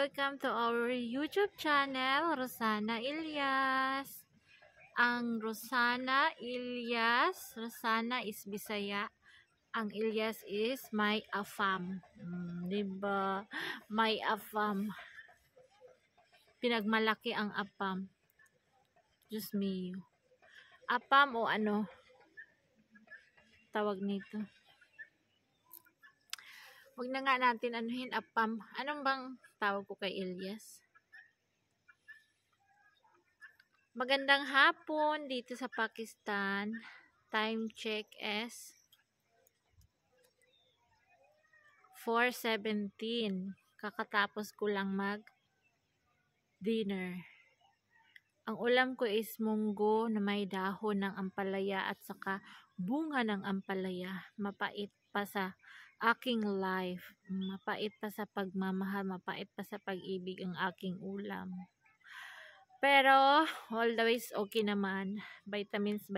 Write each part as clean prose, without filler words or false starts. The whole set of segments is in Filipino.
welcome to our YouTube channel, Rosana Ilyas. Ang Rosana is Bisaya. Ang Ilyas is may afam. Diba? May afam. Pinagmalaki ang apam. Diyos mio. Apam o ano? Tawag nito. Huwag na nga natin anuhin apam. Anong bang tawag ko kay Ilyas? Magandang hapon dito sa Pakistan. Time check is 4:17. Kakatapos ko lang mag-dinner. Ang ulam ko is munggo na may dahon ng ampalaya at saka bunga ng ampalaya. Mapait pa sa aking life. Mapait pa sa pagmamahal. Mapait pa sa pag-ibig ang aking ulam. Pero, always okay naman. Vitamins.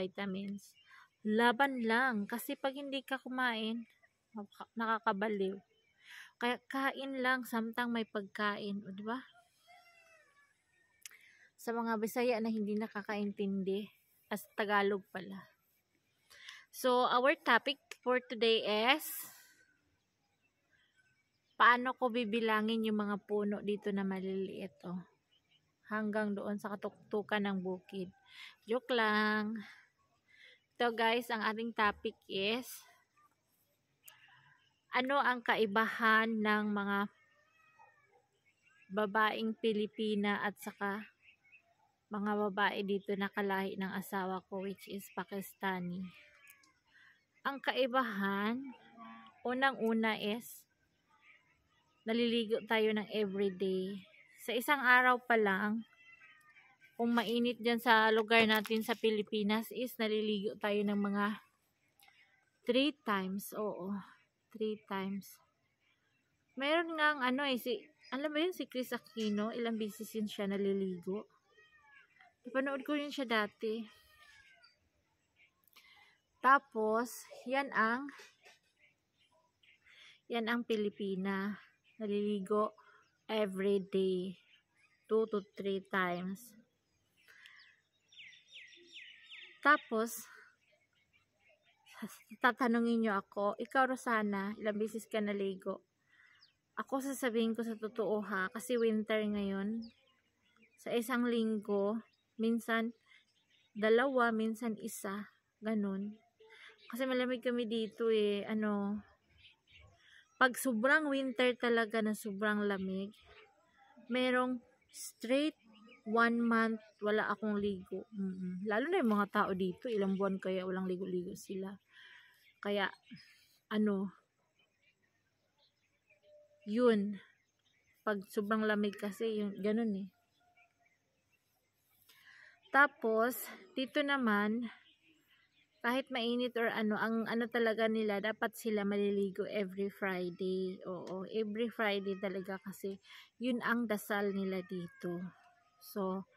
Laban lang. Kasi pag hindi ka kumain, nakakabaliw. Kaya kain lang, samtang may pagkain. O, diba? Sa mga Bisaya na hindi nakakaintindi, as Tagalog pala. So, our topic for today is, paano ko bibilangin yung mga puno dito na maliliit, oh. Hanggang doon sa katuktukan ng bukid. Joke lang. So guys, ang ating topic is, ano ang kaibahan ng mga babaeng Pilipina at saka mga babae dito na kalahi ng asawa ko, which is Pakistani. Ang kaibahan, unang-una is, naliligo tayo ng everyday. Sa isang araw pa lang, kung mainit dyan sa lugar natin sa Pilipinas, is naliligo tayo ng mga 3 times. Oo, 3 times. Meron nga ano eh, alam mo yun, si Chris Aquino, ilang beses yun siya naliligo. Napanood ko yun siya dati. Tapos, yan ang Pilipina. Naliligo every day. 2 to 3 times. Tapos, tatanungin nyo ako, ikaw Rosana, ilang beses ka naligo? Ako sasabihin ko sa totoo ha, kasi winter ngayon. Sa isang linggo, minsan 2, minsan 1, ganun. Kasi malamig kami dito eh, pag sobrang winter talaga na sobrang lamig, merong straight 1 month wala akong ligo. Lalo na yung mga tao dito, ilang buwan kaya walang ligo-ligo sila. Kaya, yun. Pag sobrang lamig kasi, yung ganun eh. Tapos, dito naman, kahit mainit or ang talaga nila, dapat sila maliligo every Friday. Oo, every Friday talaga kasi yun ang dasal nila dito. So,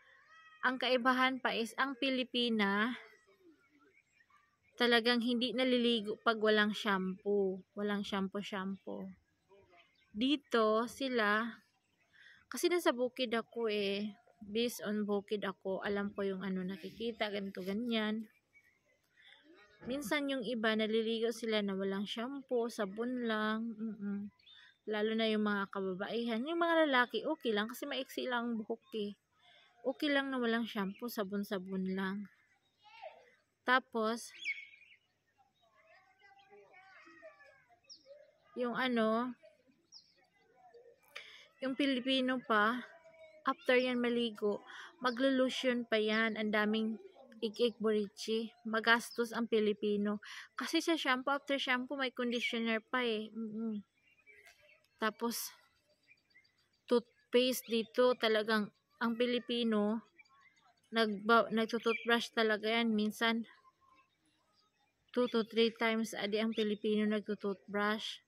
ang kaibahan pa is, ang Pilipina, talagang hindi naliligo pag walang shampoo. Walang shampoo. Dito, sila, kasi nasa bukid ako eh. Based on bukid ako, alam ko yung nakikita, ganito, ganyan. Minsan yung iba, naliligo sila na walang shampoo, sabon lang. Lalo na yung mga kababaihan. Yung mga lalaki, okay lang kasi maiksi lang ang buhok eh. Okay lang na walang shampoo, sabon-sabon lang. Tapos, yung yung Pilipino pa, after yan maligo, maglo-lotion pa yan. Ang daming ik-borichi. Magastos ang Pilipino. Kasi sa shampoo, after shampoo, may conditioner pa eh. Tapos, toothpaste dito, talagang, ang Pilipino, nagtutoothbrush talaga yan. Minsan, 2 to 3 times adi ang Pilipino nagtutoothbrush.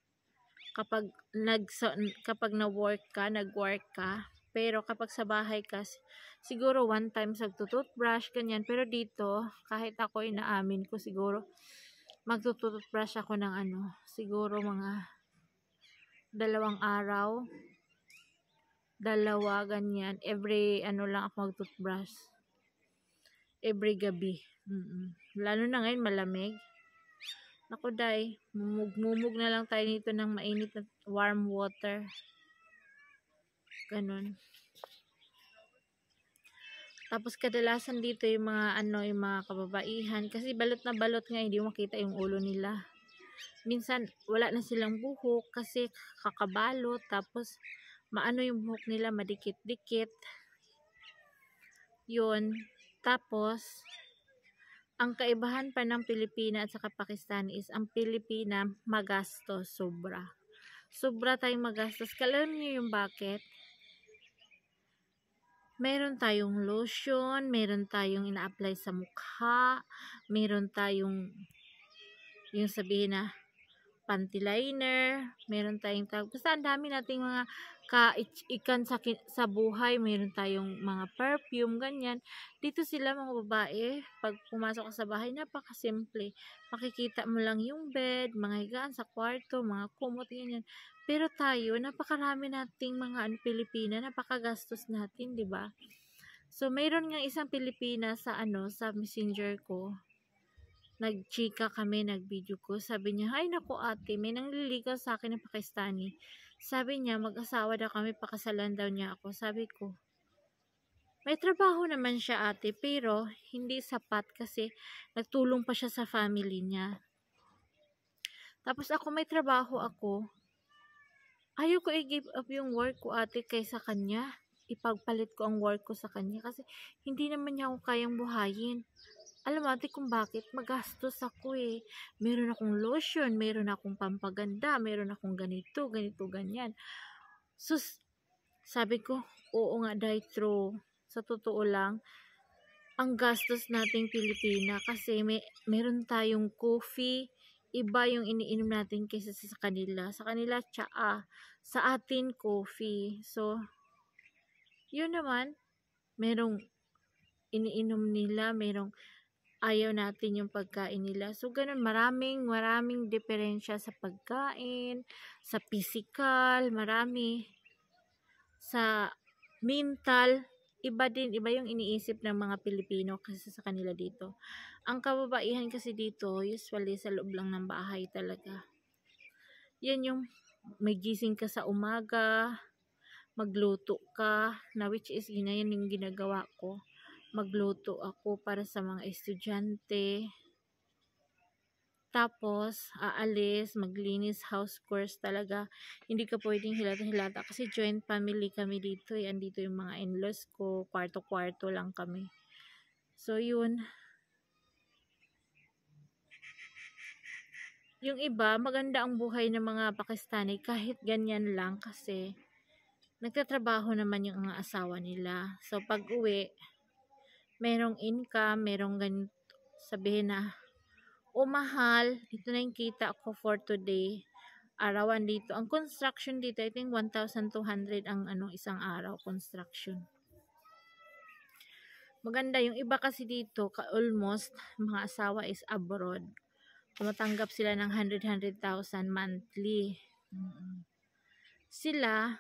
Kapag nag-work ka, pero kapag sa bahay ka, siguro 1 time nagtutoothbrush, ganyan. Pero dito, kahit ako inaamin ko, siguro, magtutoothbrush ako ng siguro mga 2 araw. dalawa, ganyan. Every, ano lang ako mag-toothbrush. Every gabi. Lalo na ngayon, malamig. Naku, day, mumug na lang tayo nito ng mainit na warm water. Ganun. Tapos kadalasan dito yung mga yung mga kababaihan kasi balot na balot nga, hindi makita yung ulo nila. Minsan wala na silang buhok kasi kakabalot, tapos maano yung buhok nila, madikit-dikit. Yun. Tapos ang kaibahan pa ng Pilipina at saka Pakistan is ang Pilipina magastos, sobra. Sobra tayong magastos. Alam niyo yung bakit? Meron tayong lotion, meron tayong ina-apply sa mukha, meron tayong yung sabihin na panty liner, meron tayong basta ang dami nating mga kaikan sa buhay, meron tayong mga perfume, ganyan. Dito sila mga babae, pag pumasok ka sa bahay, napakasimple. Makikita mo lang yung bed, mga higaan sa kwarto, mga kumot, ganyan. Pero tayo, napakarami nating mga Pilipina, napakagastos natin, 'di ba? So mayroon nga isang Pilipina sa sa Messenger ko. Nagchika kami, nag-video ko. Sabi niya, "Ay naku ate, may nangliligaw sa akin ng Pakistani." Sabi niya, mag-asawa daw kami, pakasalan daw niya ako. Sabi ko, may trabaho naman siya ate, pero hindi sapat kasi nagtulong pa siya sa family niya. Tapos ako, may trabaho ako. Ayaw ko i-give up yung work ko ate kaysa kanya. Ipagpalit ko ang work ko sa kanya kasi hindi naman niya ako kayang buhayin. Alam mo ate kung bakit? Magastos ako eh. Meron akong lotion, meron akong pampaganda, meron akong ganito, ganyan. So, sabi ko, oo nga dahil true. Sa totoo lang, ang gastos nating Pilipina kasi meron tayong coffee, iba yung iniinom natin kaysa sa kanila. Sa kanila, tsaa. Sa atin, coffee. So, yun naman, merong iniinom nila, merong ayaw natin yung pagkain nila. So, ganun, maraming diferensya sa pagkain, sa physical, marami. Sa mental, iba yung iniisip ng mga Pilipino kasi sa kanila dito. Ang kababaihan kasi dito, usually sa loob lang ng bahay talaga. Yan yung may gising ka sa umaga, magluto ka, na which is yan yung ginagawa ko. Magluto ako para sa mga estudyante. Tapos, aalis, maglinis, house chores talaga. Hindi ka pwedeng hilata-hilata kasi joint family kami dito. Andito yung mga in-laws ko, kwarto-kwarto lang kami. So, yun. Yung iba, maganda ang buhay ng mga Pakistani kahit ganyan lang kasi nagtatrabaho naman yung mga asawa nila. So, pag uwi, merong income, merong ganito, sabihin na, mahal, ito na yung kita ko for today. Arawan dito. Ang construction dito, I think 1,200 ang isang araw construction. Maganda yung iba kasi dito, almost mga asawa is abroad. Tumatanggap sila ng 100,000 monthly. Sila,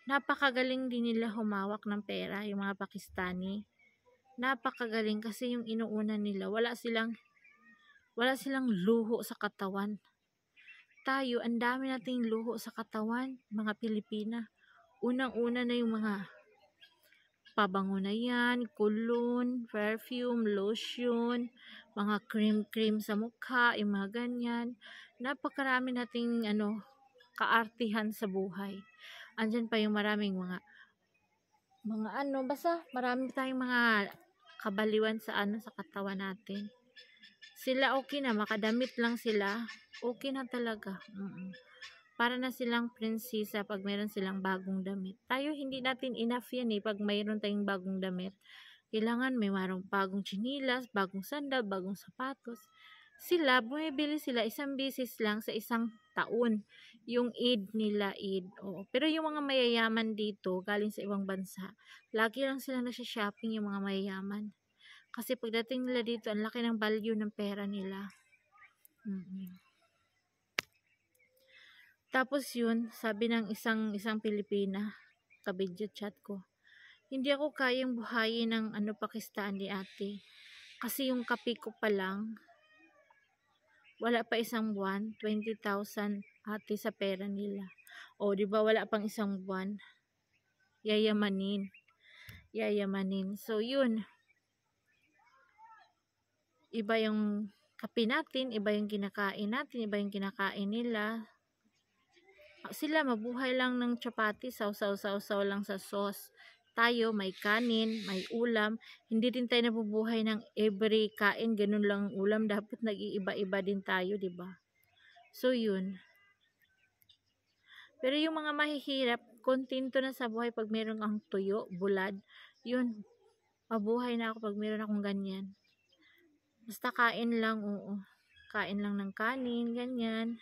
napakagaling din nila humawak ng pera, yung mga Pakistani. Napakagaling kasi yung inuuna nila, wala silang luho sa katawan. Tayo, ang dami nating luho sa katawan, mga Pilipina. Unang-una na yung mga pabango na yan, cologne, perfume, lotion, mga cream sa mukha, yung mga ganyan. Napakarami nating kaartihan sa buhay. Andyan pa yung maraming mga basta marami tayong mga kabaliwan sa sa katawan natin. Sila okay na, makadamit lang sila, okay na talaga. Para na silang prinsesa pag mayroon silang bagong damit. Tayo hindi natin enough yan pag mayroon tayong bagong damit. Kailangan may marong bagong chinilas, bagong sandal, bagong sapatos. Sila, bumibili sila isang beses lang sa isang taon. Yung Eid nila, Eid. Oo. Pero yung mga mayayaman dito, galing sa ibang bansa, lagi lang sila nagsha-shopping yung mga mayayaman. Kasi pagdating nila dito, ang laki ng value ng pera nila. Tapos yun, sabi ng isang Pilipina, ka-video chat ko. Hindi ako kayang buhayin ng Pakistani ate. Kasi yung kape ko pa lang, wala pa isang buwan, 20,000 ate sa pera nila. O, di ba wala pang isang buwan? Yayamanin. So, yun. Iba yung kape natin, iba yung kinakain natin, iba yung kinakain nila. Sila mabuhay lang ng chapati, saw lang sa sauce. Tayo may kanin, may ulam. Hindi din tayo nabubuhay ng every kain, ganun lang ang ulam. Dapat nag-iiba-iba din tayo, di ba? So, yun. Pero yung mga mahihirap, kontento na sa buhay pag meron kang tuyo, bulad, yun, mabuhay na ako pag meron akong ganyan. Basta kain lang, oo. Kain lang ng kanin, ganyan.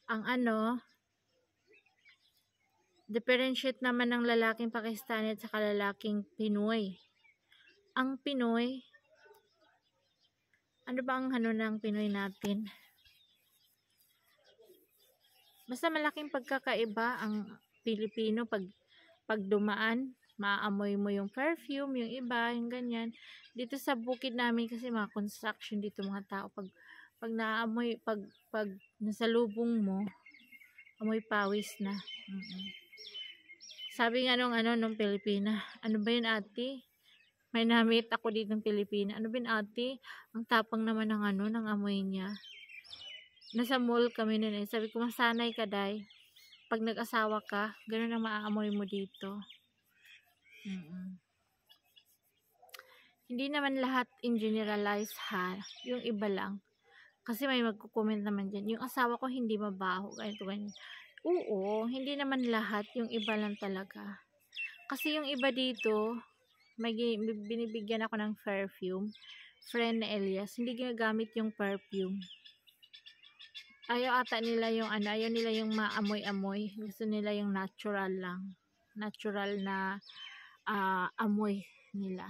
Ang differentiate naman ng lalaking Pakistani at saka lalaking Pinoy. Ang Pinoy, ano ba ang ng Pinoy natin? Basta malaking pagkakaiba ang Pilipino pag dumaan, maamoy mo yung perfume, yung iba, yung ganyan. Dito sa bukid namin kasi mga construction dito mga tao, pag naamoy, pag nasalubong mo, amoy pawis na. Sabi nga nung Pilipina, ano ba yun ate? May namit ako dito ng Pilipina. Ano ba yun ate? Ang tapang naman ng ng amoy niya. Nasa mall kami nun eh. Sabi ko, masanay ka day. Pag nag-asawa ka, ganun ang maaamoy mo dito. Hindi naman lahat in generalize ha. Yung iba lang. Kasi may magko-comment naman dyan. Yung asawa ko hindi mabaho. Ganito, ganyan. Oo, hindi naman lahat. Yung iba lang talaga. Kasi yung iba dito, may binibigyan ako ng perfume. Friend na Elias, hindi ginagamit yung perfume. Ayaw ata nila yung ayaw nila yung maamoy-amoy. Gusto nila yung natural lang. Natural na amoy nila.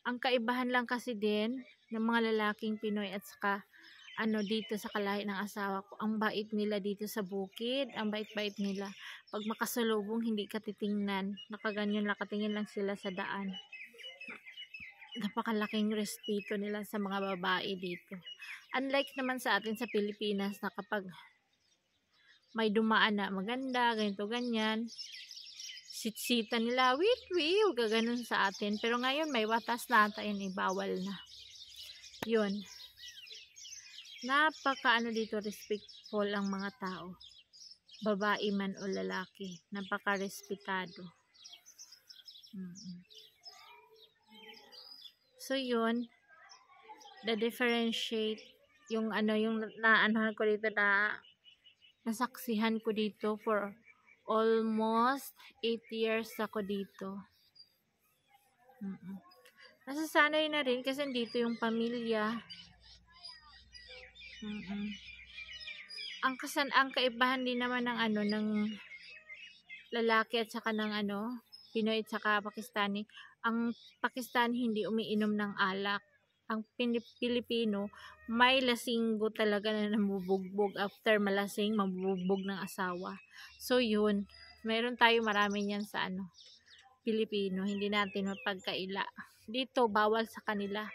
Ang kaibahan lang kasi din ng mga lalaking Pinoy at saka dito sa kalahi ng asawa ko, ang bait nila dito sa bukid, ang bait-bait nila. Pag makasalubong, hindi ka titingnan. Nakaganyan, nakatingin lang sila sa daan. Napakalaking respeto nila sa mga babae dito. Unlike naman sa atin sa Pilipinas na kapag may dumaan na maganda, ganito, ganyan, sitsita nila, wait, gaganon sa atin. Pero ngayon, may watas na ata yun, bawal na. Yun. Napaka dito, respectful ang mga tao. Babae man o lalaki. Napaka-respetado. So, yun. The differentiate, yung yung naanohan ko dito nasaksihan ko dito for almost 8 years ako dito. Nasasanay na rin kasi dito yung pamilya. Ang kaibahan din naman ng ng lalaki at saka ng Pinoy at saka Pakistani. Ang Pakistani hindi umiinom ng alak. Ang Pilipino may lasinggo talaga na nabubugbog after malasing, mabubugbog ng asawa. So yun, meron tayo marami niyan sa Pilipino, hindi natin mapagkaila. Dito bawal sa kanila.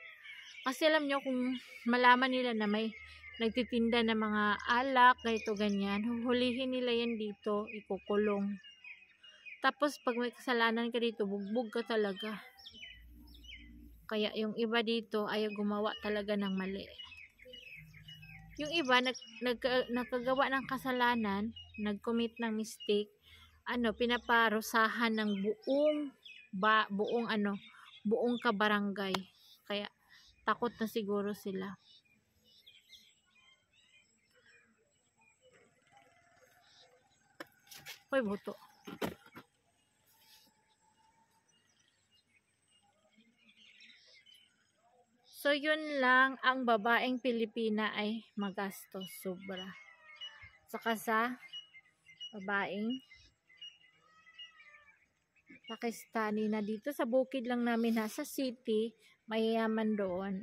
Kasi alam nyo, kung malaman nila na may nagtitinda ng mga alak, ganito ganyan, huhulihin nila yan dito, ikukulong. Tapos pag may kasalanan ka dito, bugbog ka talaga. Kaya yung iba dito ayaw gumawa talaga ng mali. Yung iba nakagawa ng kasalanan, nag-commit ng mistake, pinaparusahan ng buong kabarangay. Kaya takot na siguro sila. Hoy, buto. So, yun lang, ang babaeng Pilipina ay magastos sobra. Saka sa babaeng Pakistani na dito sa bukid lang namin ha, sa city, mayayaman doon.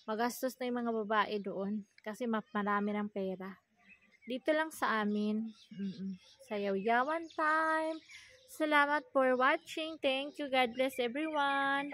Magastos na yung mga babae doon kasi marami ng pera. Dito lang sa amin, sa Yaw-Yawan time. Salamat for watching. Thank you. God bless everyone.